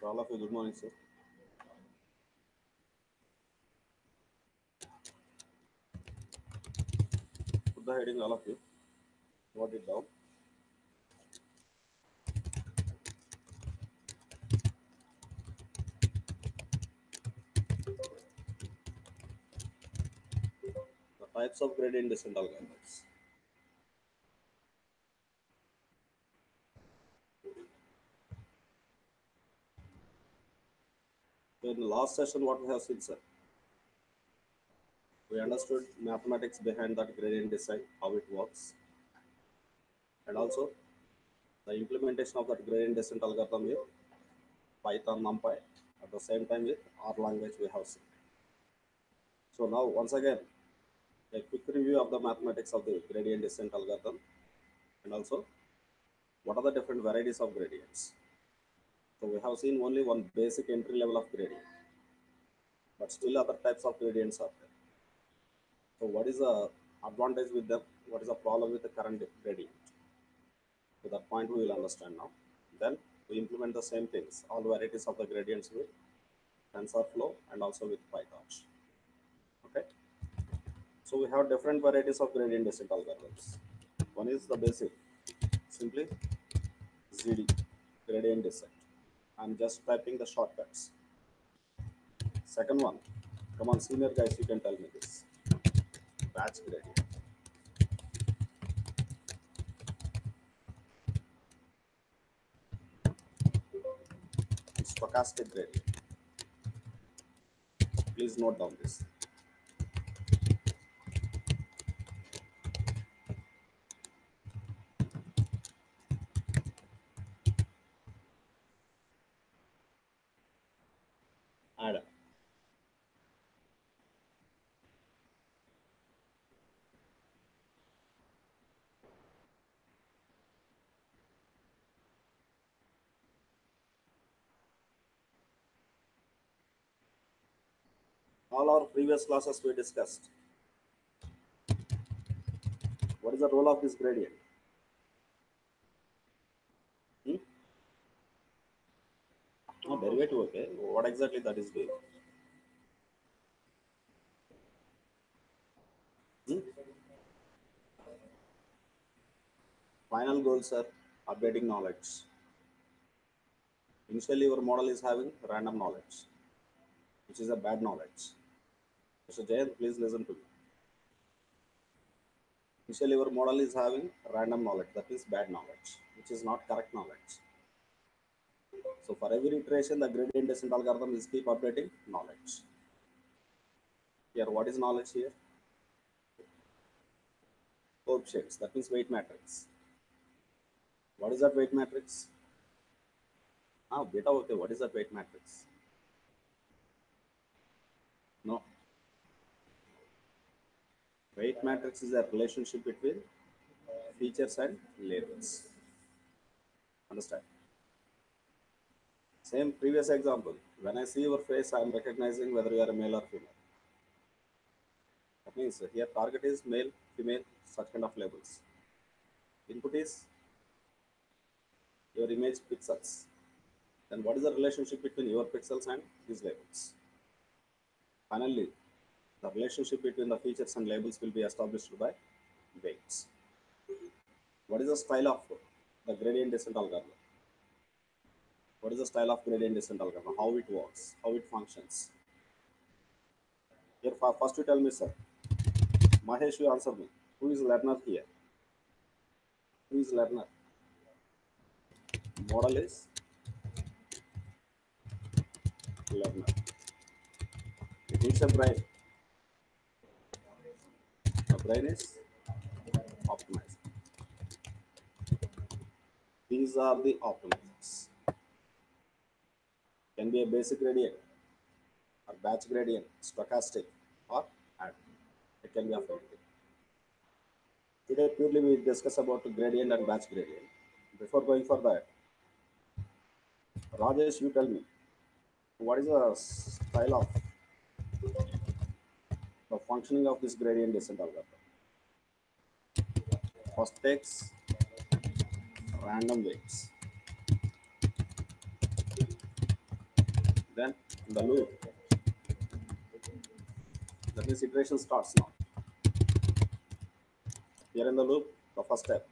For all of you, good morning, sir. Put the heading, all of you. Note it down. The types of gradient descent algorithms. So in the last session, what we have seen, sir, we understood mathematics behind that gradient descent, how it works, and also the implementation of that gradient descent algorithm with Python NumPy. At the same time, with R language, we have seen. So now, once again, a quick review of the mathematics of the gradient descent algorithm, and also what are the different varieties of gradients. So we have seen only one basic entry level of gradient, but still other types of gradients are there. So what is the advantage with them? What is the problem with the current gradient? To that point we will understand now. Then we implement the same things, all varieties of the gradients with TensorFlow and also with PyTorch. Okay. So we have different varieties of gradient descent algorithms. One is the basic, simply ZD, gradient descent. I'm just typing the shortcuts. Second one, come on, senior guys, you can tell me this. Batch gradient. And stochastic gradient. Please note down this. Add. All our previous classes we discussed. What is the role of this gradient? Hmm? No, derivative, okay. What exactly that is doing? Hmm? Final goals are updating knowledge. Initially, your model is having random knowledge, which is a bad knowledge. So, Jayant, please listen to me. Initially, your model is having random knowledge, that is bad knowledge, which is not correct knowledge. So, for every iteration, the gradient descent algorithm is keep updating knowledge. Here, what is knowledge here? Coefficients, that means weight matrix. What is that weight matrix? Ah, beta, okay, what is that weight matrix? No, weight matrix is a relationship between features and labels. Understand? Same previous example. When I see your face, I am recognizing whether you are a male or female. That means here target is male, female, such kind of labels. Input is your image pixels. Then what is the relationship between your pixels and these labels? Finally, the relationship between the features and labels will be established by weights. What is the style of the gradient descent algorithm? What is the style of gradient descent algorithm? How it works? How it functions? Here, first you tell me, sir. Mahesh, you answer me. Who is learner here? Who is learner? Model is learner. It needs a brain. The brain is optimized. These are the optimizers. Can be a basic gradient or batch gradient, stochastic or add. It can be of anything. Today, purely we discuss about gradient and batch gradient. Before going for that, Rajesh, you tell me, what is the style of the functioning of this gradient descent algorithm? First takes random weights, then the loop. That means iteration starts now. Here in the loop, the first step,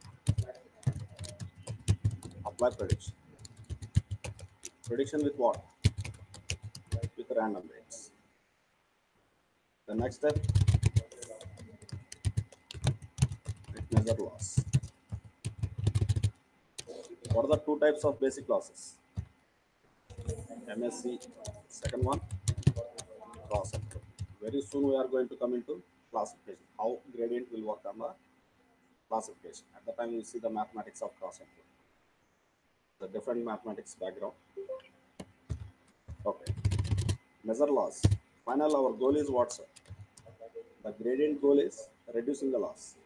apply prediction. Prediction with what? With random weights. The next step, it measure loss. What are the two types of basic losses? MSC, second one, cross entropy. Very soon we are going to come into classification, how gradient will work on the classification. At the time we see the mathematics of cross entropy, the different mathematics background. Okay, measure loss. Final, our goal is what, sir? The gradient goal is reducing the loss.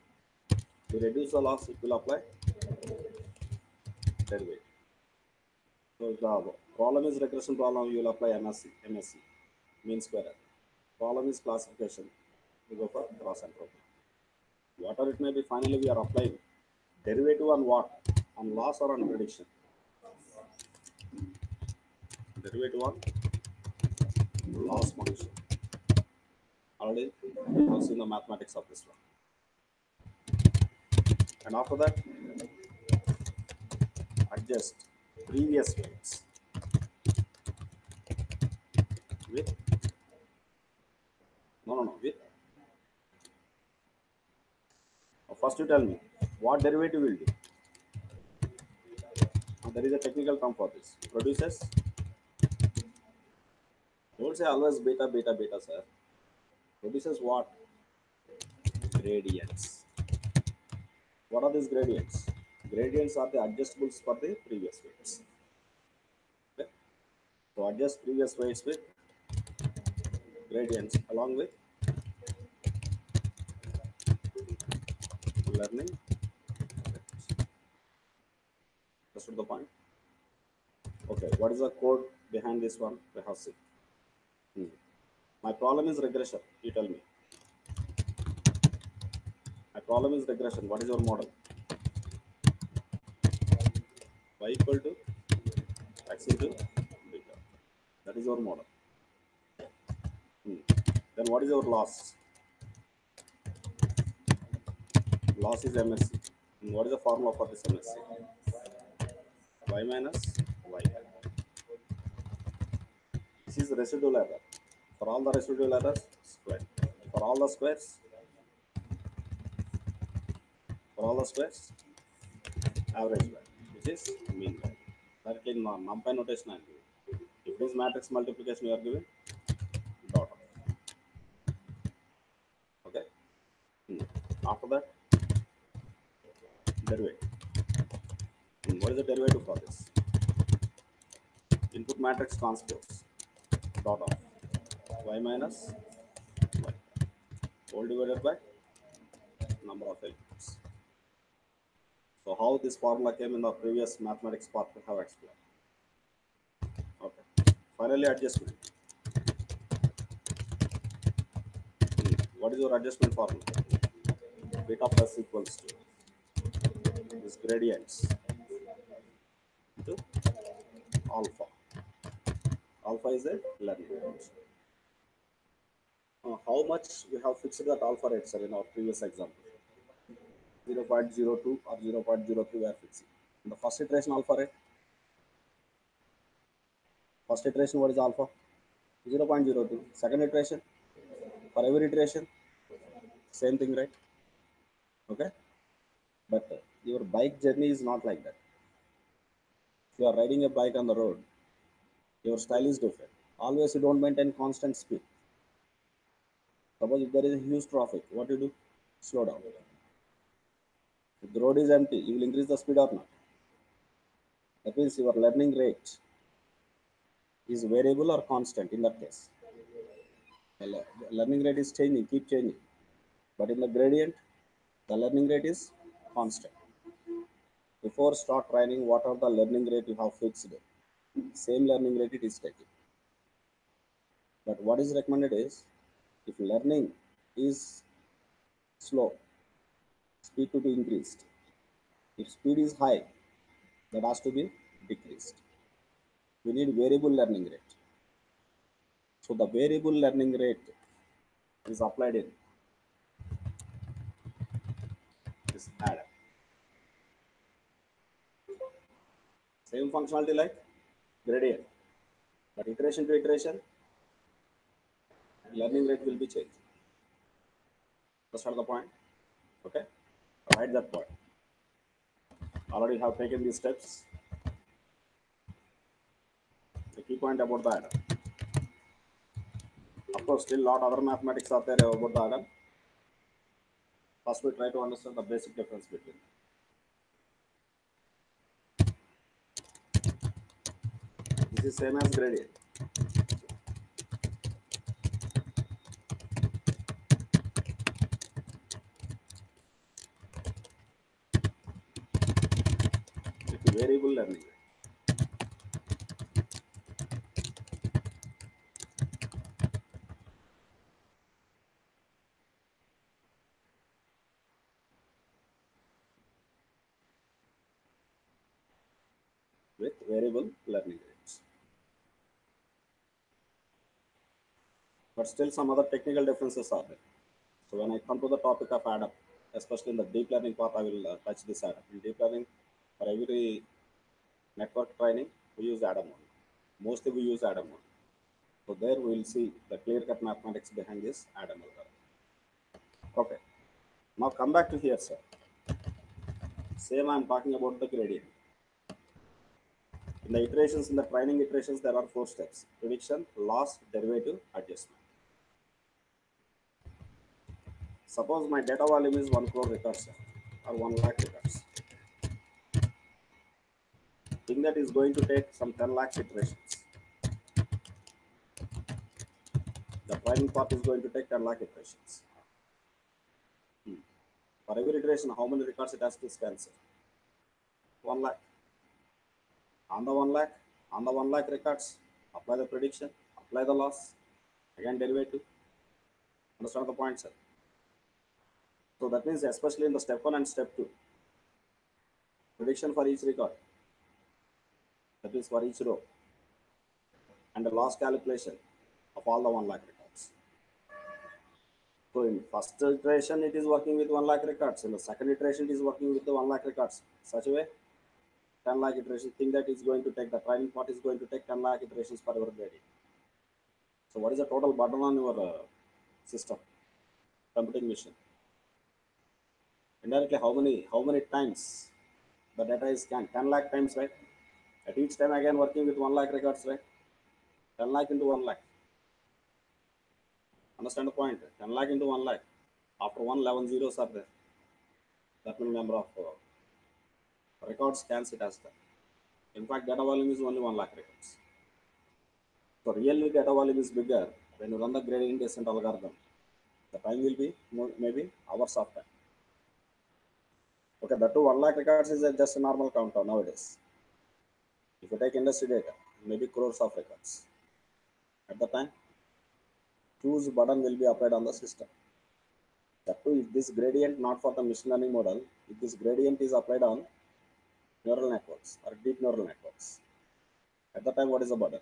To reduce the loss, it will apply derivative. So the problem is regression problem, you will apply MSC, mean square error. Problem is classification, you go for cross entropy. Whatever it may be, finally we are applying derivative on what? On loss or on prediction? Derivative on loss function. Already we have seen the mathematics of this one. And after that, adjust previous weights with with first you tell me what derivative will do. There is a technical term for this. Produces, don't say always beta beta beta, sir. Produces what? Gradients. What are these gradients? Gradients are the adjustables for the previous weights. Okay? So adjust previous weights with gradients along with learning. Understood the point? Okay, what is the code behind this one? We have seen. My problem is regression. You tell me. My problem is regression. What is your model? Y equal to x into beta. That is your model. Then what is your loss? Loss is MSC. And what is the formula for this MSC? Y minus Y. This is residual error. For all the residual errors, square. For all the squares, average value, which is mean value. That in NumPy notation I am giving. If this matrix multiplication you are giving, dot. Okay. After that, derivative. What is the derivative for this? Input matrix transpose dot of y minus y whole divided by number of elements. So how this formula came in the previous mathematics part we have explained. Okay. Finally, adjustment. What is your adjustment formula? Beta plus equals to this gradients into alpha. Alpha is a learning rate. How much we have fixed that alpha rate, sir, in our previous example? 0.02 or 0.03 we are fixing. In the first iteration alpha rate, first iteration what is alpha? 0.02. Second iteration, for every iteration, same thing, right? Okay, but your bike journey is not like that. If you are riding a bike on the road, your style is different. Always you don't maintain constant speed. Suppose if there is a huge traffic, what you do? Slow down. If the road is empty, you will increase the speed or not. That means your learning rate is variable or constant in that case. The learning rate is changing, keep changing. But in the gradient, The learning rate is constant. Before start training, what are the learning rate you have fixed? Same learning rate it is taking. But what is recommended is, if learning is slow, speed to be increased. If speed is high, that has to be decreased. We need variable learning rate. So the variable learning rate is applied in this add. Same functionality like gradient, but iteration to iteration, learning rate will be changed. That's not the point. Okay, write that point. Already have taken these steps. The key point about the add. Of course, still lot other mathematics are there about the add. First, we try to understand the basic difference between. This is same as gradient. It's variable learning rate. With variable learning rates. But still some other technical differences are there. So when I come to the topic of add up, especially in the deep learning part, I will touch this add up. In deep learning, for every network training, we use add up only. Mostly we use add up only. So there we will see the clear-cut mathematics behind this add up algorithm. Okay. Now come back to here, sir. Same I am talking about the gradient. In the iterations, in the training iterations, there are 4 steps: prediction, loss, derivative, adjustment. Suppose my data volume is 1 crore records or 1 lakh records. Think that is going to take some 10 lakhs iterations. The training part is going to take 10 lakh iterations. For every iteration, how many records it has to scan? 1 lakh. On the 1 lakh, on the 1 lakh records, apply the prediction, apply the loss, again derivative. Understand the point, sir? So that means especially in the step 1 and step 2, prediction for each record, that is for each row, and the loss calculation of all the 1 lakh records. So in first iteration, it is working with 1 lakh records. In the second iteration, it is working with the 1 lakh records. Such a way, 10 lakh iterations. Think that is going to take, the training part is going to take 10 lakh iterations per your gradient. So what is the total burden on your system, computing machine? Indirectly, how many times the data is scanned? 10 lakh times, right? At each time again working with 1 lakh records, right? 10 lakh into 1 lakh. Understand the point? 10 lakh into 1 lakh. After 11 zeros are there. That many number of records scans it as that. In fact, data volume is only 1 lakh records. So really data volume is bigger when you run the gradient descent algorithm. The time will be maybe hours of time. Okay, that too 1 lakh records is just a normal countdown nowadays. If you take industry data, maybe crores of records. At the time, choose button will be applied on the system. That too, if this gradient not for the machine learning model, if this gradient is applied on neural networks or deep neural networks, at the time what is the button?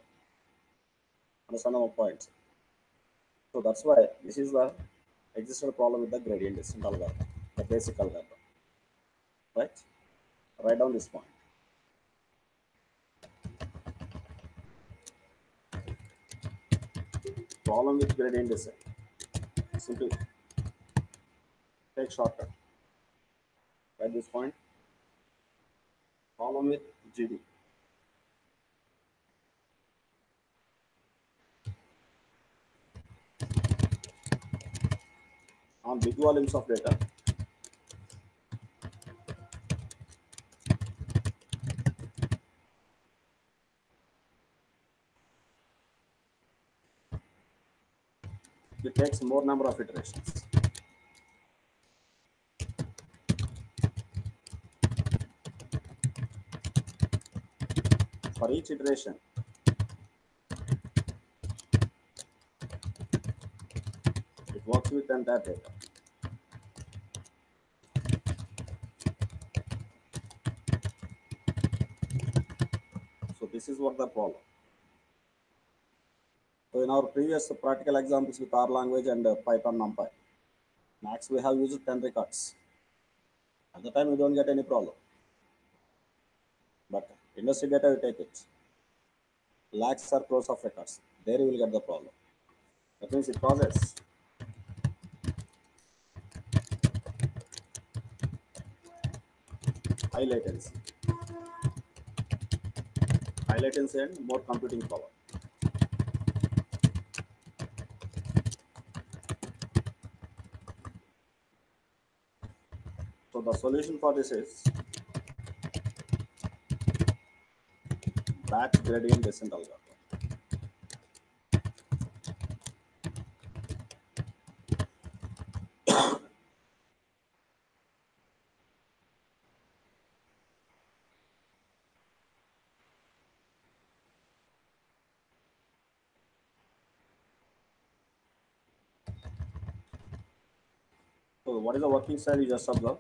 Understand my point? So that's why this is the existential problem with the gradient descent algorithm, the basic algorithm. Right? Write down this point. Problem with gradient descent. Simply take shortcut. Write this point. Problem with GD. On big volumes of data, it takes more number of iterations. For each iteration, it works with entire data. So this is what the problem. So in our previous practical examples with R language and Python NumPy, max we have used 10 records. At the time we don't get any problem. But industry data you take it. Lakhs or crores of records. There you will get the problem. That means it causes high latency. High latency and more computing power. So the solution for this is batch gradient descent algorithm. So what is the working style? You just observe.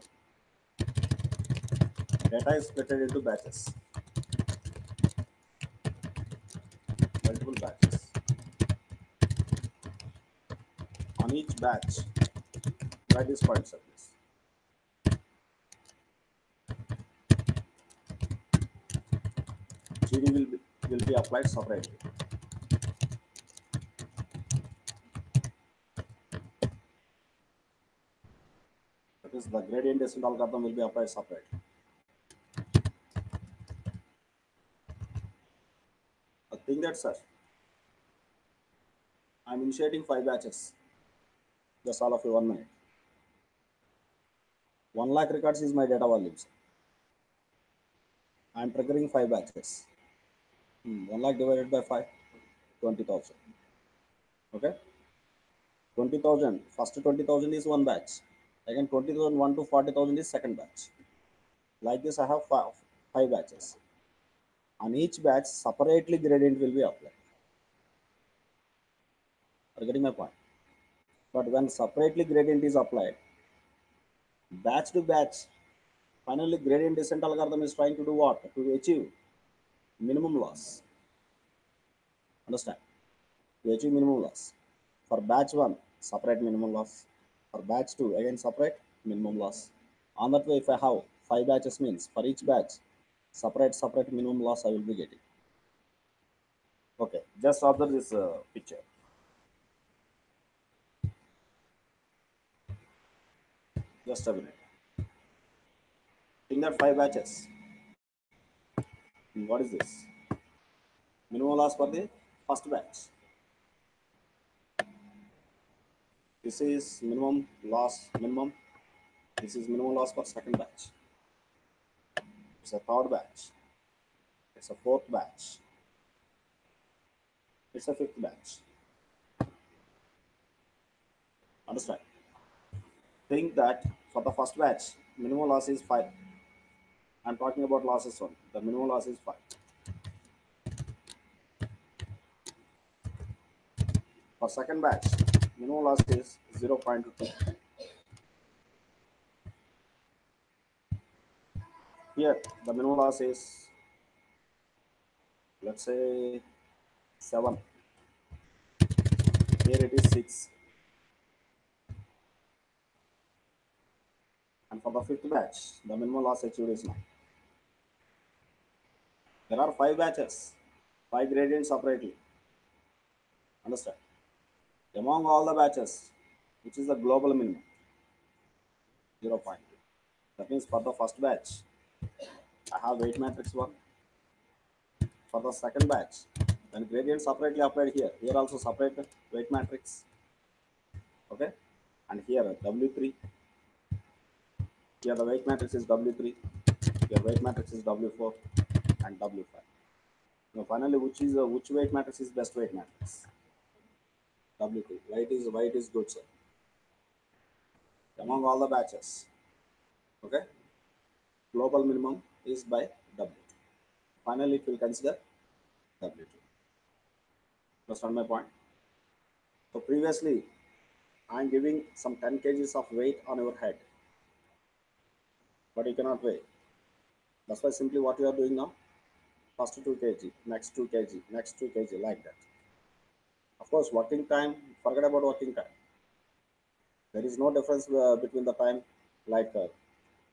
Data is split into batches, multiple batches. On each batch, write this point surface. GD will be applied separately. That is, the gradient descent algorithm will be applied separately. Think that, sir, I'm initiating 5 batches. Just all of you 1 minute. 1 lakh records is my data volume. I'm triggering 5 batches. 1 lakh divided by 5, 20,000. Okay? 20,000. First 20,000 is 1 batch. Again 20,000, 1 to 40,000 is second batch. Like this, I have 5 batches. On each batch, separately gradient will be applied. Are you getting my point? But when separately gradient is applied, batch to batch, finally gradient descent algorithm is trying to do what? To achieve minimum loss. Understand? To achieve minimum loss. For batch 1, separate minimum loss. For batch 2, again separate minimum loss. On that way, if I have 5 batches means for each batch, separate minimum loss I will be getting. Okay, just observe this picture. Just a minute. In that 5 batches, what is this? Minimum loss for the first batch. This is minimum loss minimum. This is minimum loss for second batch. It's a third batch. It's a fourth batch. It's a fifth batch. Understand? Think that for the first batch, minimum loss is 5. I'm talking about losses one. The minimum loss is 5. For second batch, minimum loss is 0.2. Here, the minimum loss is, let's say, 7. Here it is 6. And for the fifth batch, the minimum loss achieved is 9. There are 5 batches, 5 gradients separately. Understand? Among all the batches, which is the global minimum? 0.2. That means for the first batch, I have weight matrix 1. For the second batch, when gradient separately applied here, here also separate weight matrix. Okay? And here W3. Here the weight matrix is W3. Here weight matrix is W4 and W5. Now finally, which weight matrix is best weight matrix? W3. Why it is good, sir? Among all the batches. Okay? Global minimum is by W. Finally, it will consider W2. Understand my point? So previously, I am giving some 10 kgs of weight on your head, but you cannot weigh. That's why simply what you are doing now, first 2 kg, next 2 kg, next 2 kg, like that. Of course, working time, forget about working time. There is no difference between the time, like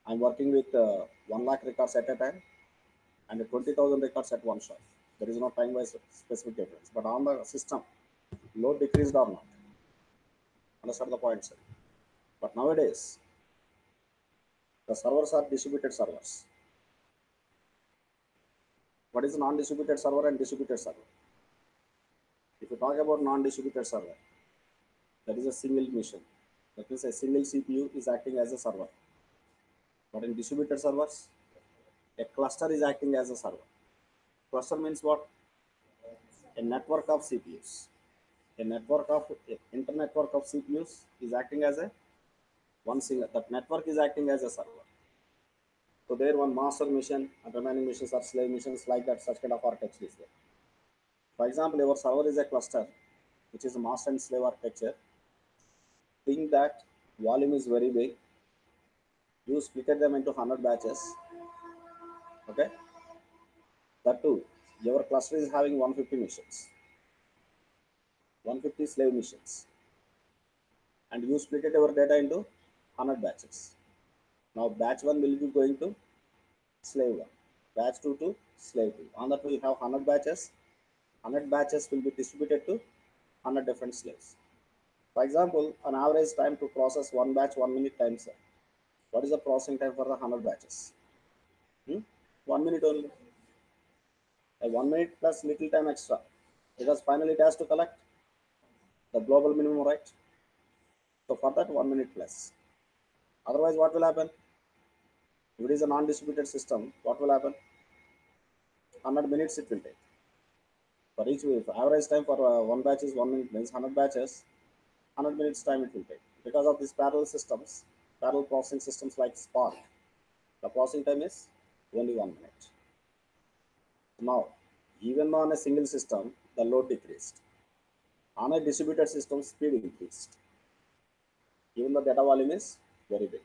I'm working with 1 lakh records at a time and 20,000 records at one shot. There is no time wise specific difference. But on the system, load decreased or not. Understand the point, sir? But nowadays, the servers are distributed servers. What is non-distributed server and distributed server? If you talk about non-distributed server, that is a single mission. That means a single CPU is acting as a server. But in distributed servers, a cluster is acting as a server. Cluster means what? A network of CPUs. A network of internetwork of CPUs is acting as a one single. That network is acting as a server. So there one master mission and remaining missions are slave missions, like that. Such kind of architecture is there. For example, your server is a cluster, which is a master and slave architecture. Think that volume is very big. You split them into 100 batches. Okay. That too, your cluster is having 150 missions, 150 slave missions, and you split your data into 100 batches. Now batch 1 will be going to slave 1, batch 2 to slave 2. On that we have 100 batches. 100 batches will be distributed to 100 different slaves. For example, an average time to process one batch 1 minute times. What is the processing time for the 100 batches? 1 minute only. A 1 minute plus little time extra, because finally it has to collect the global minimum, right? So for that 1 minute plus. Otherwise, what will happen? If it is a non-distributed system, what will happen? 100 minutes it will take. For each average time for one batch is 1 minute, means 100 batches, 100 minutes time it will take. Because of these parallel systems, parallel processing systems like Spark, the processing time is only 1 minute. Now, even on a single system, the load decreased. On a distributed system, speed increased. Even the data volume is very big.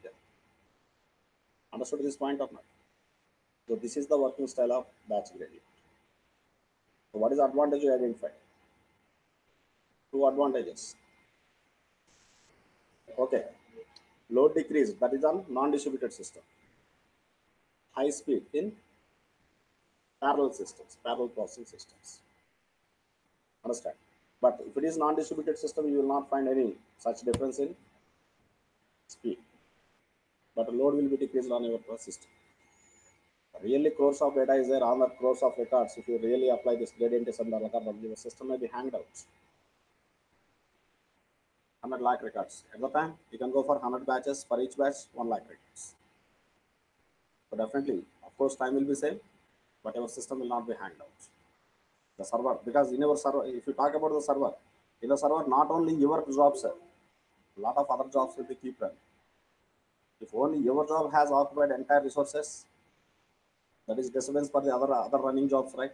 Understood this point or not? So this is the working style of batch gradient. So what is the advantage you identified? Two advantages. Okay. Load decrease, that is on non-distributed system. High speed in parallel systems, parallel processing systems. Understand? But if it is non-distributed system, you will not find any such difference in speed. But load will be decreased on your system. Really crores of data is there on the crores of records. If you really apply this gradient descent algorithm, your system may be hanged out. 100 lakh records. At the time, you can go for 100 batches. For each batch, 1 lakh records. So definitely, of course, time will be same, but your system will not be hanged out. The server, because in our server, if you talk about the server, in the server, not only your jobs, a lot of other jobs will be keep running. If only your job has occupied entire resources, that is disturbance for the other running jobs, right?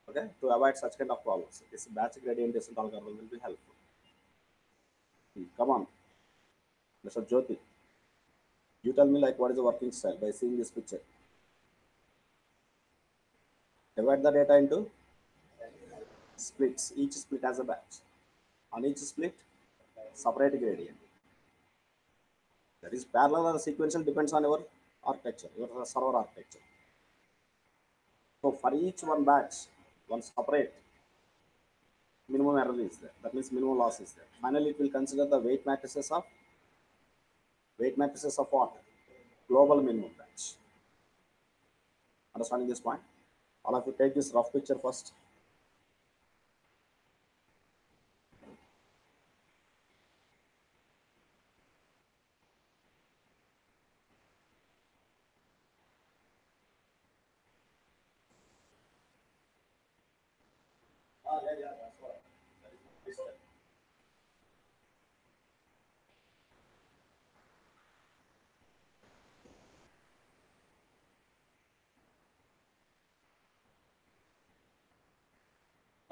Okay, to avoid such kind of problems, this batch gradient descent algorithm will be helpful. Come on, Mr. Jyoti, you tell me like what is the working style by seeing this picture. Divide the data into splits. Each split has a batch. On each split, separate gradient. That is parallel or sequential depends on your architecture, your server architecture. So for each one batch, one separate minimum error is there. That means minimum loss is there. Finally, it will consider the weight matrices of what? Global minimum batch. Understanding this point? All of you take this rough picture first.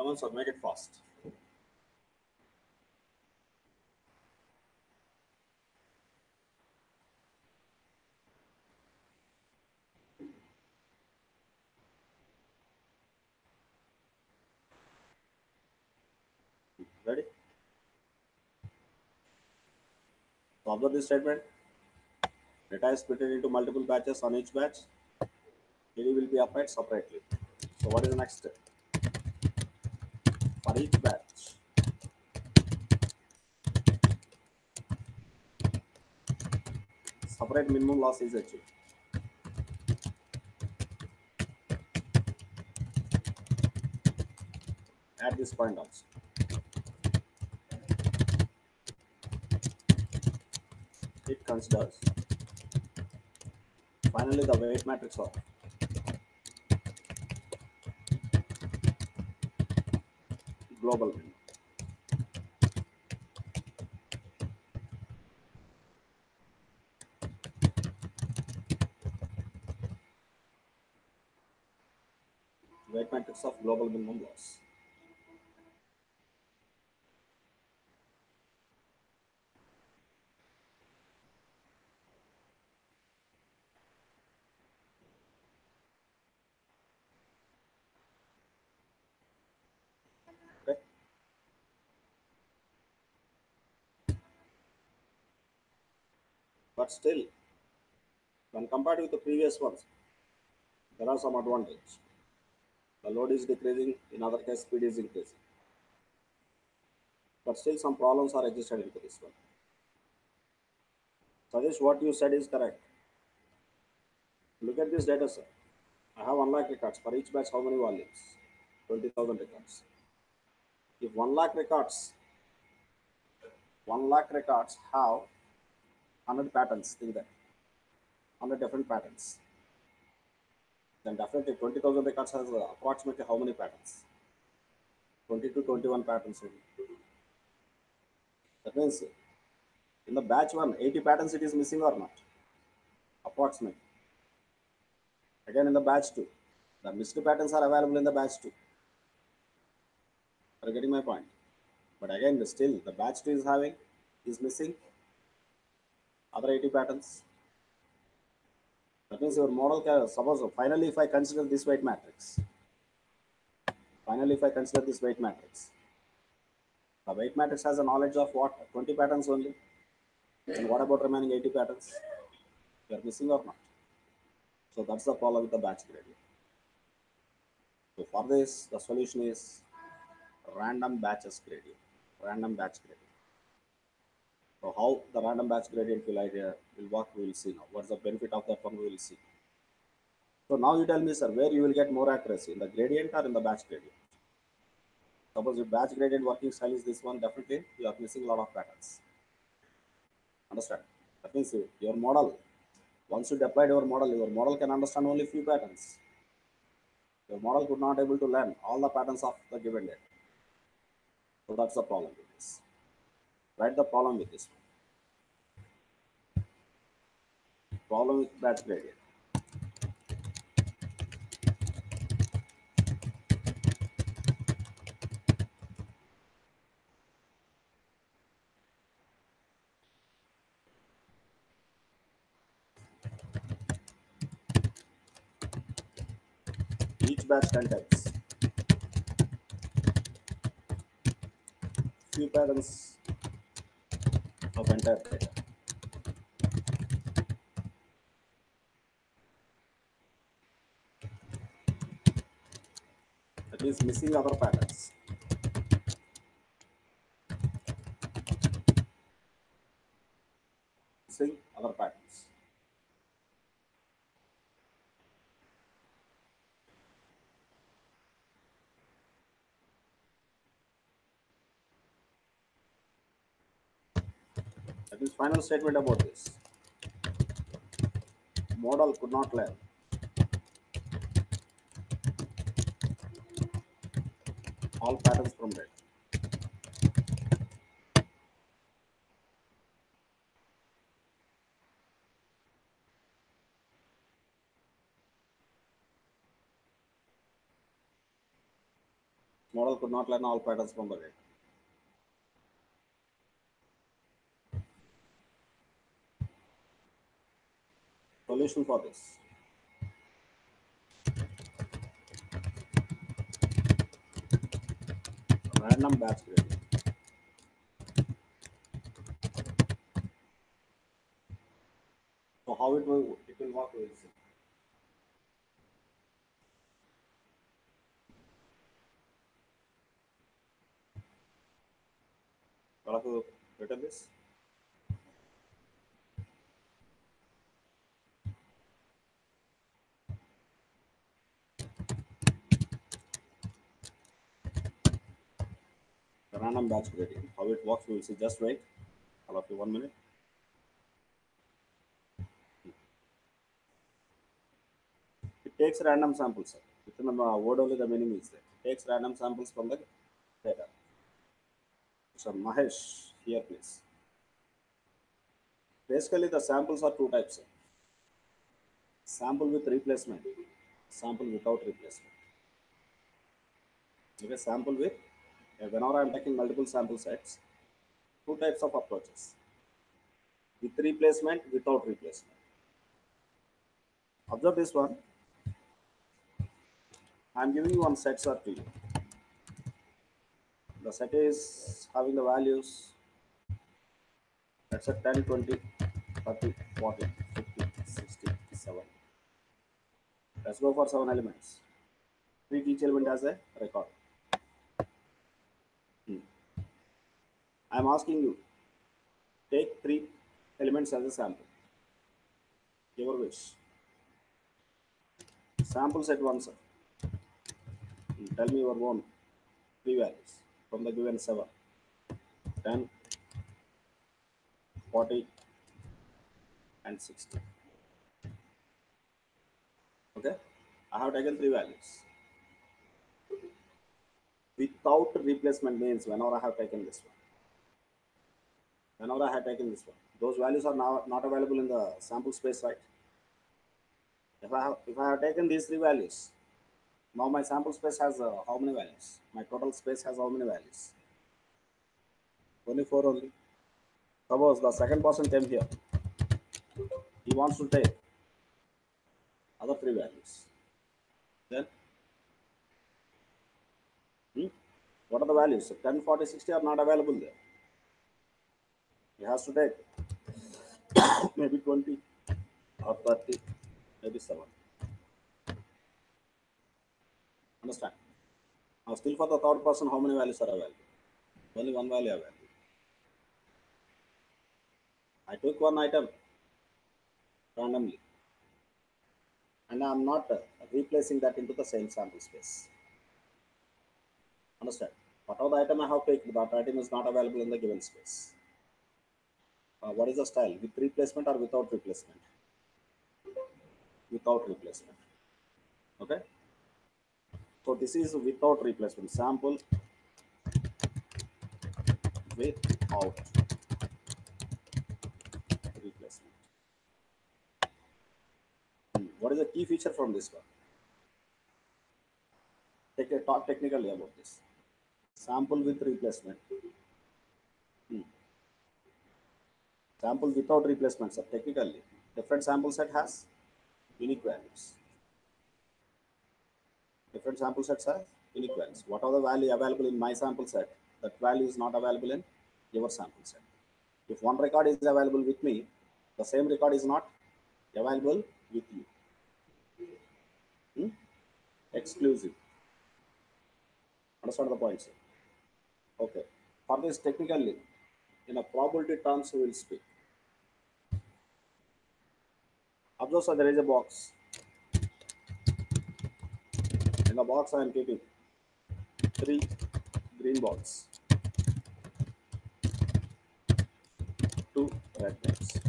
Come on, sir, make it fast. Ready? So observe this statement. Data is split into multiple batches. On each batch, TD will be applied separately. So what is the next step? For each batch, separate minimum loss is achieved. At this point also. It considers finally the weight matrix of global minimum. Weight matrix of global minimum loss. Okay. But still, when compared with the previous ones, there are some advantage. The load is decreasing, in other case, speed is increasing. But still, some problems are existed into this one. Suggest what you said is correct. Look at this data set. I have 1 lakh records. For each batch, how many volumes? 20,000 records. If 1 lakh records, 1 lakh records have 100 patterns, think that 100 different patterns, then definitely 20,000 records has approximately how many patterns? 20 to 21 patterns only. That means in the batch one, 80 patterns it is missing or not? Approximately. Again in the batch two, the missed patterns are available in the batch two. Are you getting my point? But again, still the batch two is missing other 80 patterns. That means your model can suppose finally if I consider this weight matrix, finally if I consider this weight matrix, the weight matrix has a knowledge of what? 20 patterns only. And what about remaining 80 patterns? They are missing or not? So that's the problem with the batch gradient. So for this, the solution is random batches gradient. Random batch gradient. So how the random batch gradient will work, we will see now. What's the benefit of that one, we will see. So now you tell me, sir, where you will get more accuracy, in the gradient or in the batch gradient? Suppose your batch gradient working style is this one, definitely you are missing a lot of patterns. Understand? That means your model, once you deployed your model can understand only few patterns. Your model could not able to learn all the patterns of the given data. So that's the problem with this. Write the problem with this one. Problem with batch gradient. Each batch contains few patterns of entire data. That is missing other patterns. Missing other patterns. That is final statement about this. Model could not learn all patterns from data. Model could not learn all patterns from the data. Solution for this. Random batch gradient. So how it will work is I'll have to written this. The random batch gradient. How it works, we will see. Just wait. I'll have you 1 minute. It takes random samples. Sir. Within the word only the meaning is there. It takes random samples from the data. So Mahesh, here please. Basically, the samples are two types. Sir. Sample with replacement, sample without replacement. Okay, sample with, whenever I am taking multiple sample sets, two types of approaches. With replacement, without replacement. Observe this one. I am giving you one set sir to you. The set is having the values, let's say 10, 20, 30, 40, 50, 60, 70. Let's go for 7 elements. Treat each element as a record. I am asking you, take 3 elements as a sample. Your wish. Sample set 1, sir. Tell me your own 3 values from the given 7, 10, 40, and 60. Okay, I have taken 3 values. Without replacement means whenever I have taken this one, whenever I have taken this one, those values are now not available in the sample space, right? If I have taken these 3 values, now my sample space has how many values? My total space has how many values? Only 4 only. Suppose the second person came here. He wants to take other 3 values. Then, what are the values? 10, 40, 60 are not available there. He has to take maybe 20 or 30, maybe 7. Understand? Now, still for the third person, how many values are available? Only one value available. I took one item randomly and I am not replacing that into the same sample space. Understand? Whatever the item I have picked, that item is not available in the given space. What is the style? With replacement or without replacement? Without replacement. Okay? So this is without replacement. Sample without replacement. What is the key feature from this one? Talk technically about this. Sample with replacement. Sample without replacement, sir. Technically, different sample set has unique values. Different sample sets have unique values. What are the value available in my sample set? That value is not available in your sample set. If one record is available with me, the same record is not available with you. Exclusive. Understand the point, sir? Okay. For this technically, in a probability terms, we will speak. Observe, sir, there is a box. In the box, I am keeping 3 green balls, 2 red balls.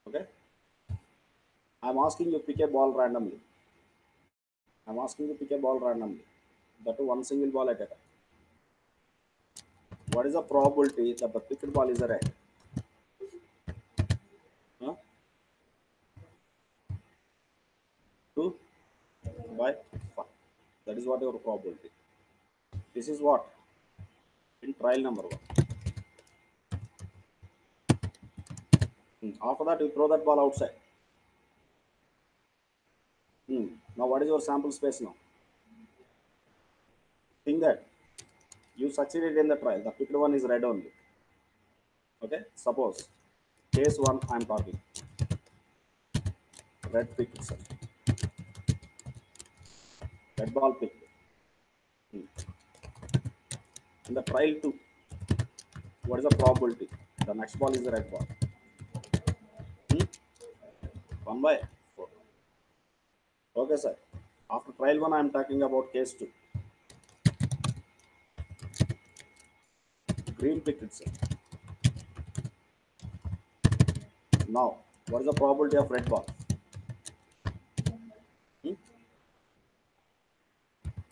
Okay. I am asking you pick a ball randomly. I am asking you pick a ball randomly. That one single ball at a time. What is the probability that the picked ball is a red? Huh? 2 by 5. That That is what your probability. This is what in trial number one. After that, you throw that ball outside. Now, what is your sample space now? Think that you succeeded in the trial. The picked one is red only. Okay. Suppose case one, I am talking red pick itself. Red ball picked. Hmm. In the trial two, what is the probability? The next ball is the red ball. Hmm? 1 by 4. Okay, sir. After trial 1, I am talking about case 2. Green pick itself. Now, what is the probability of red ball? Hmm?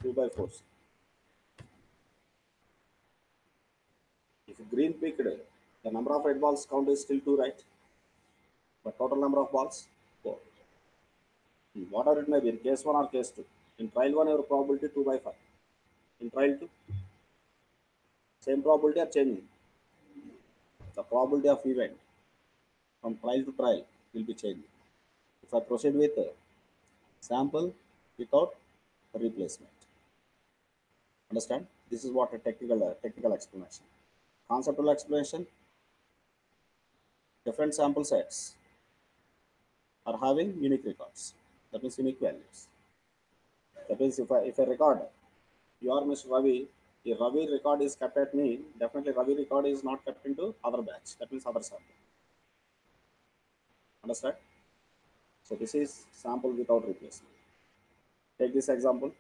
2 by 4. If green picked, the number of red balls count is still 2, right? But total number of balls? 4. Whatever it may be, in case 1 or case 2. In trial 1, your probability 2 by 5. In trial 2, same probability are changing. The probability of event from trial to trial will be changing. If I proceed with sample without replacement. Understand? This is what a technical explanation. Conceptual explanation. Different sample sets are having unique records. That means unique values. That means if I record you are Mr. Ravi, if Ravi record is kept at me, definitely Ravi record is not kept into other batch. That means other sample. Understand? So this is sample without replacement. Take this example,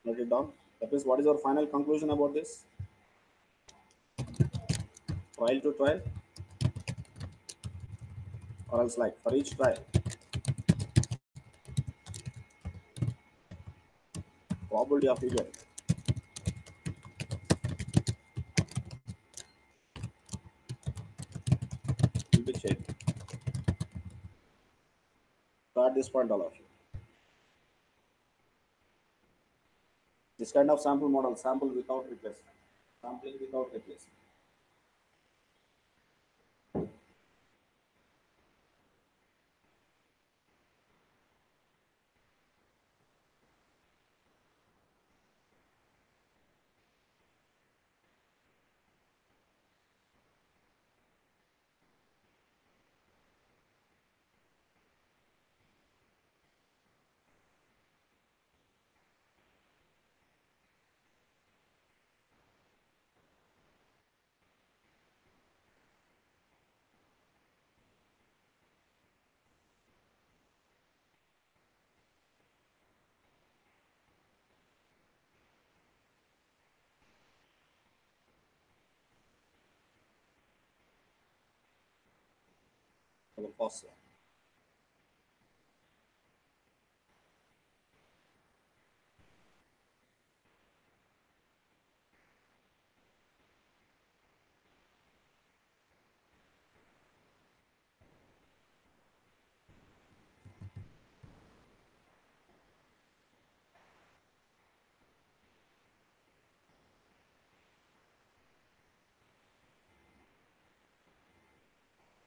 note it down. That means what is your final conclusion about this? Trial to trial, or else like for each trial, probability of event will be changed. So at this point, all of you. This kind of sample model, sample without replacement, sampling without replacement. For the first one.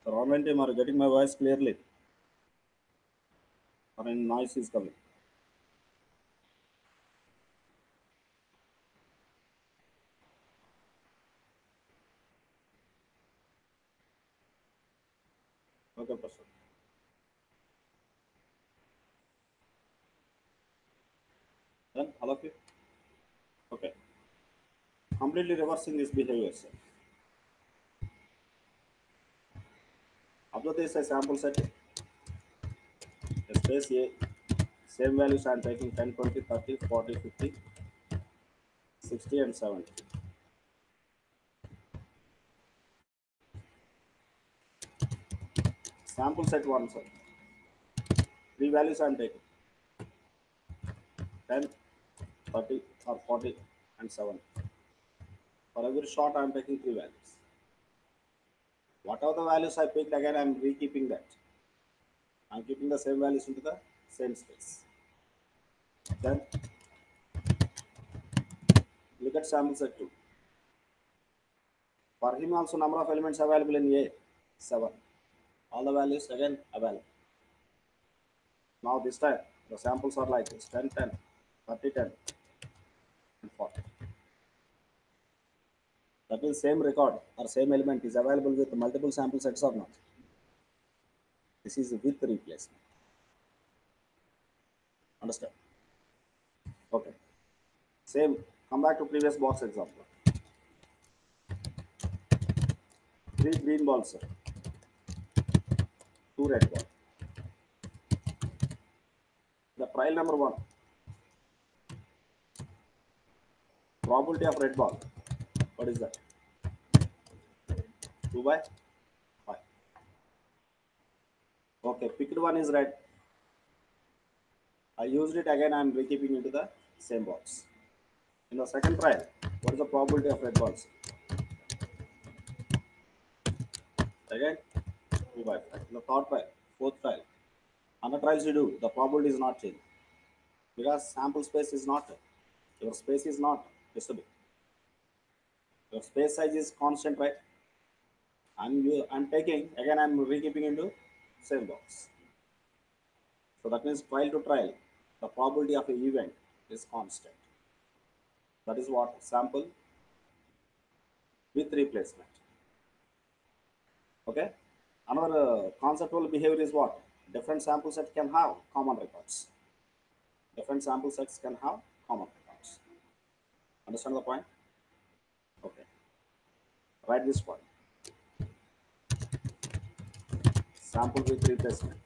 The online team are getting my voice clearly, or any noise is coming. Okay, person. Then all of you. Okay. Completely reversing this behavior, sir. Observe this a sample set. A space A. Same values I am taking 10, 20, 30, 40, 50, 60, and 70. Sample set 1, sir. Three values I am taking 10, 30, or 40, and 70. For every shot, I am taking three values. Whatever the values I picked, again I am re-keeping that. I am keeping the same values into the same space. Then Look at sample set 2. For him also number of elements available in A, 7. All the values again available. Now this time the samples are like this 10, 10, 30, 10, and 40. That means same record or same element is available with multiple sample sets or not. This is with replacement. Understand? Okay. Same. Come back to previous box example. 3 green balls, 2 red balls. The trial number 1, probability of red ball. What is that? 2 by 5. Okay, picked one is red. I used it again. I am rekeeping into the same box. In the second trial, what is the probability of red balls? Again, 2 by 5. In the third trial, fourth trial, other trials you do, the probability is not changed because sample space is not, your space is not disturbing. Your space size is constant, right? I'm taking again. I'm rekeeping into same box. So that means trial to trial, the probability of an event is constant. That is what sample with replacement. Okay. Another conceptual behavior is what? Different sample set can have common records. Different sample sets can have common records. Understand the point? Okay. Write this point. Sample with replacement.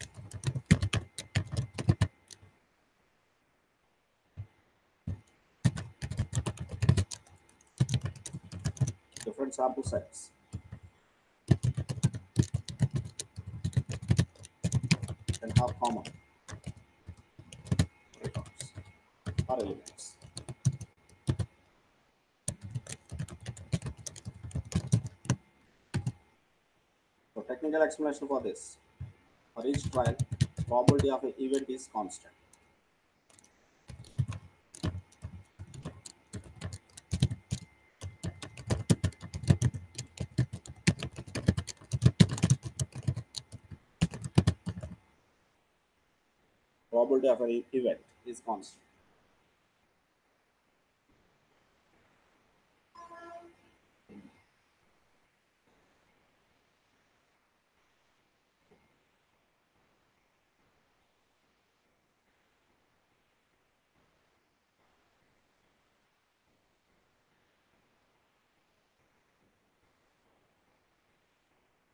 Different sample sets can have common records or elements. So technical explanation for this. For each trial, probability of an event is constant. Probability of an event is constant.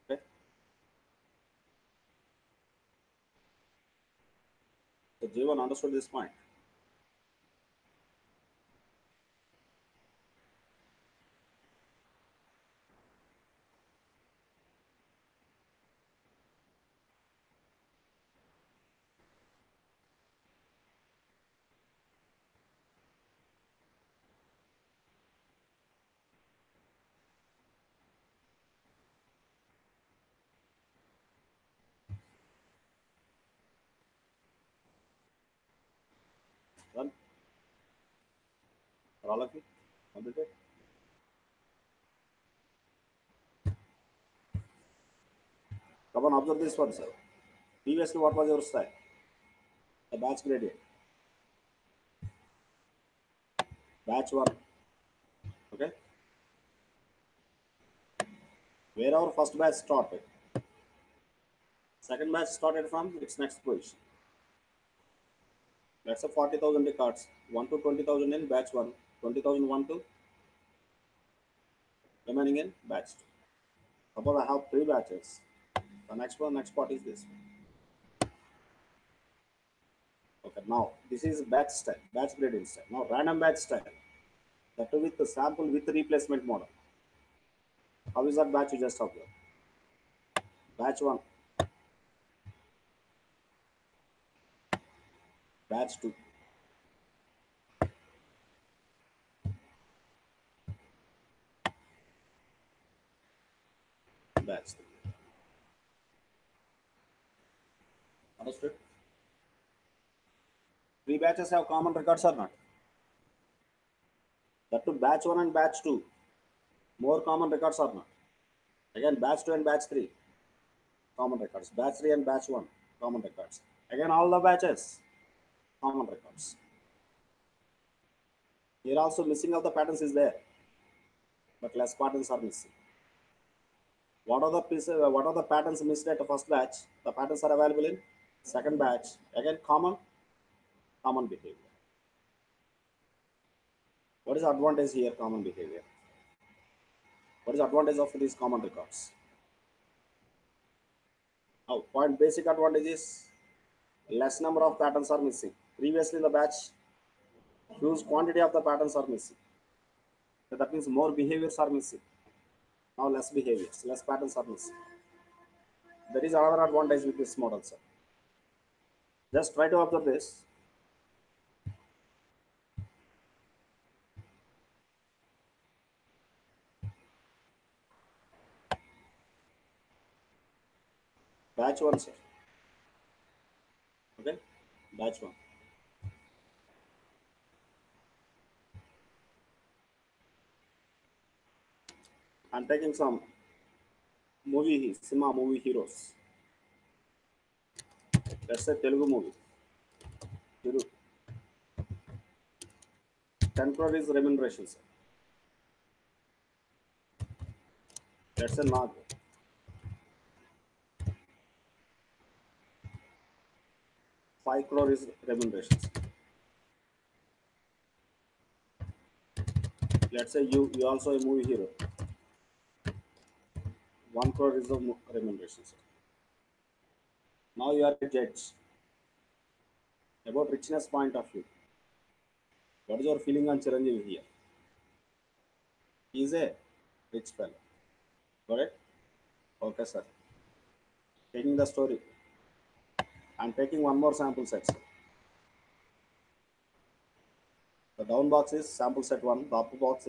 Okay. So Jivan understood this point. Done. For all of you? Completed? Come on, observe this one, sir. Previously, what was your style? The batch gradient. Batch 1. Okay. Where our first batch started. Second batch started from its next position. Let's say 40,000 records. 1 to 20,000 in batch 1. 20,001 to remaining in batch 2. Suppose I have 3 batches. The next part is this. Okay, now this is batch style, batch gradient style. Now random batch style. That too with the sample with replacement model. How is that batch you just observed? Batch 1, batch 2, batch 3. Understood? 3 batches have common records or not? That to batch 1 and batch 2, more common records or not? Again, batch 2 and batch 3, common records. Batch 3 and batch 1, common records. Again, all the batches, common records. Here also missing of the patterns is there, but less patterns are missing. What are the pieces, what are the patterns missed at the first batch? The patterns are available in second batch. Again, common behavior. What is the advantage here? Common behavior. What is the advantage of these common records? Now, point basic advantage is less number of patterns are missing. Previously, in the batch, huge quantity of the patterns are missing. So that means more behaviors are missing. Now, less behaviors, less patterns are missing. There is another advantage with this model, sir. Just try to observe this. Batch 1, sir. Okay? Batch 1. I'm taking some cinema movie heroes. Let's say Telugu movie. Hero. 10 crore is remuneration, sir. Let's say Nag. 5 crore is remuneration, sir. Let's say you also a movie hero. 1 crore is the remuneration, sir. Now you are a judge. About richness point of view. What is your feeling on Chiranjeevi here? He is a rich fellow. Got it? Okay, sir. Taking the story. I'm taking one more sample set, sir. The down box is sample set 1, top box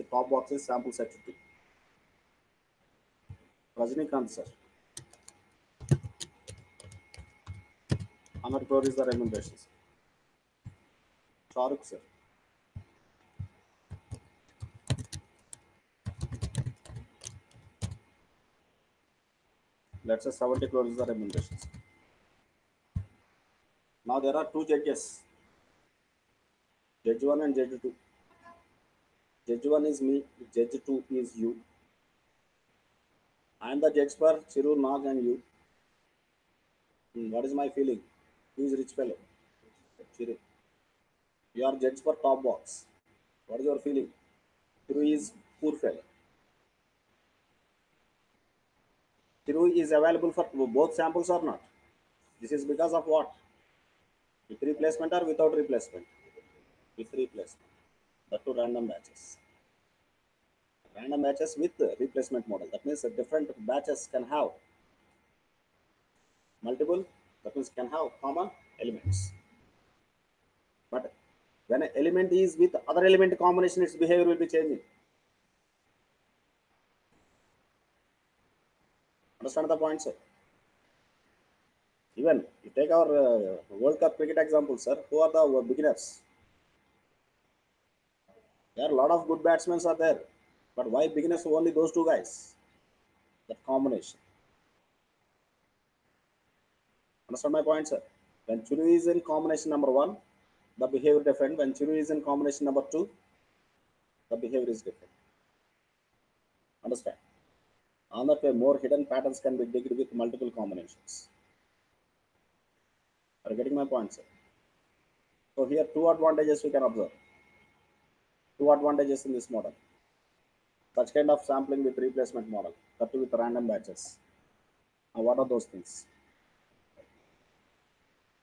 is sample set 2. Rajinikanth, sir. 100 crore is the remuneration, sir. Shahrukh, sir. Let's say 70 crore is the remuneration, sir. Now there are two judges. Judge 1 and Judge 2. Judge 1 is me, Judge 2 is you. I am the judge for Chiru, Nag and you. What is my feeling? Who is rich fellow? Chiru. You are judge for top box. What is your feeling? Chiru is poor fellow. Chiru is available for both samples or not? This is because of what? With replacement or without replacement? With replacement. The two random batches. Random batches with replacement model. That means different batches can have multiple, that means can have common elements. But when an element is with other element combination, its behavior will be changing. Understand the point, sir? Even you take our World Cup cricket example, sir. Who are the beginners? There are a lot of good batsmen are there, but why beginners only those two guys? That combination. Understand my point, sir? When Churu is in combination number 1, the behavior different. When Churu is in combination number 2, the behavior is different. Understand? On that way, more hidden patterns can be digged with multiple combinations. Are you getting my point, sir? So here, two advantages we can observe. Two advantages in this model. Such kind of sampling with replacement model, that too with random batches. Now, what are those things?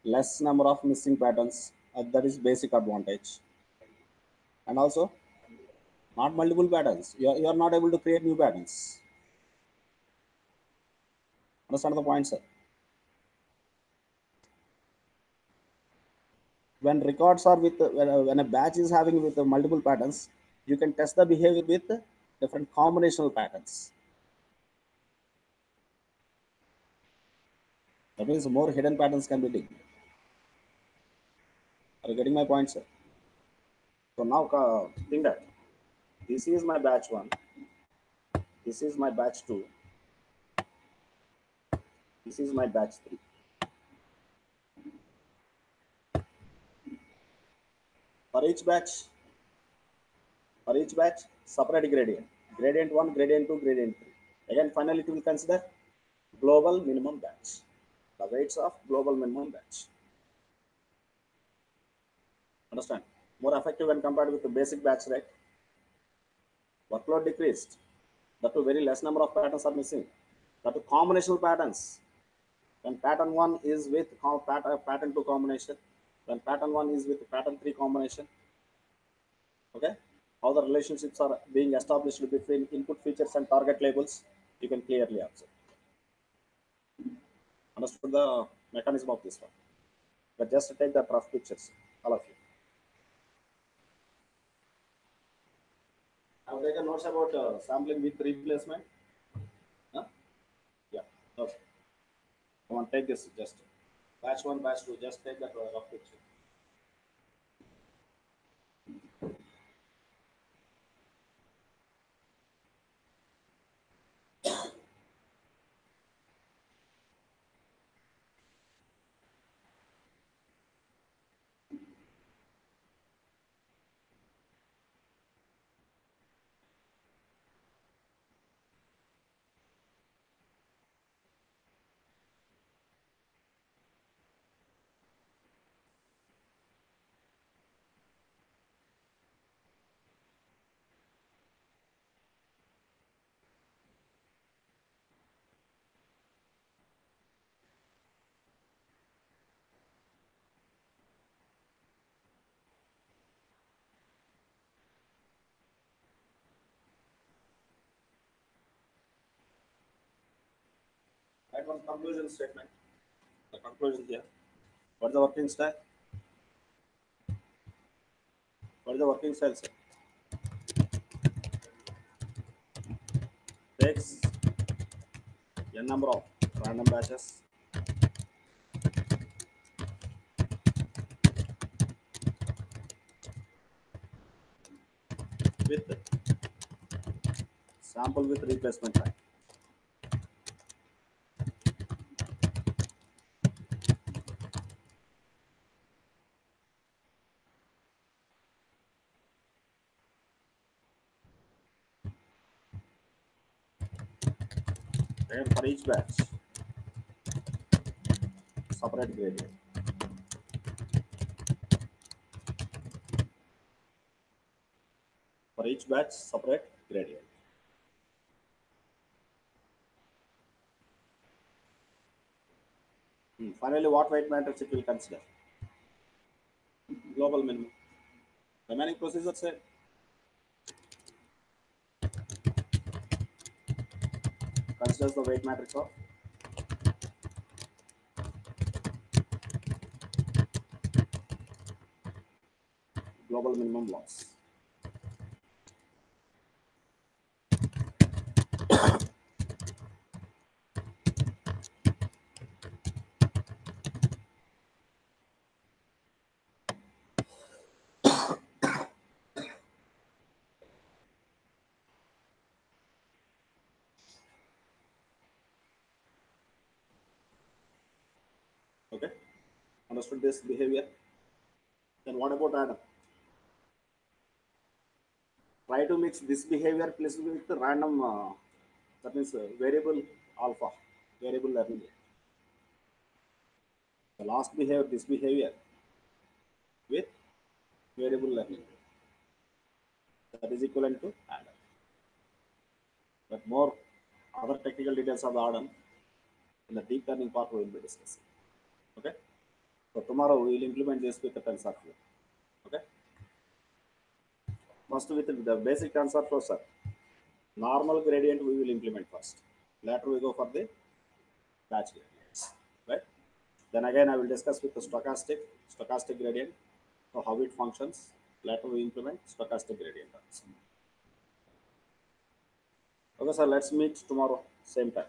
Less number of missing patterns. That is basic advantage. And also, not multiple patterns. You are not able to create new patterns. Understand the point, sir? When records are with when a batch is having with multiple patterns, you can test the behavior with different combinational patterns. That means more hidden patterns can be digged. Are you getting my point, sir? So now think that This is my batch 1. This is my batch 2. This is my batch 3. For each batch, separate gradient. Gradient 1, gradient 2, gradient 3. Again, finally, it will consider global minimum batch. The weights of global minimum batch. Understand? More effective when compared with the basic batch, right? Workload decreased. That to very less number of patterns are missing. That to combinational patterns. When pattern 1 is with pattern 2 combination, when pattern 1 is with pattern 3 combination, okay, how the relationships are being established between input features and target labels, you can clearly observe. Understood the mechanism of this one? But just take the rough pictures, all of you. Have taken notes about sampling with replacement? Huh? Yeah. Okay. Come on, take this just. Batch 1, batch 2, just take that rough picture. Write one conclusion statement. The conclusion here. What is the working style? What is the working style, sir? Takes n number of random batches with sample with replacement time. And for each batch, separate gradient. For each batch, separate gradient. Finally, what weight matrix it will consider? Global minimum. Remaining procedure same. Considers the weight matrix of global minimum loss. Okay, understood this behavior. Then what about Adam? Try to mix this behavior plus with the random, that means variable alpha, variable learning rate. The last behavior, this behavior with variable learning rate. That is equivalent to Adam. But more other technical details of the Adam in the deep learning part we will be discussing. Okay. So tomorrow we will implement this with the TensorFlow. Okay. First with the basic TensorFlow, sir. Normal gradient we will implement first. Later we go for the batch gradients. Right. Then again I will discuss with the stochastic gradient, so how it functions. Later we implement stochastic gradient also. Okay, sir. Let's meet tomorrow, same time.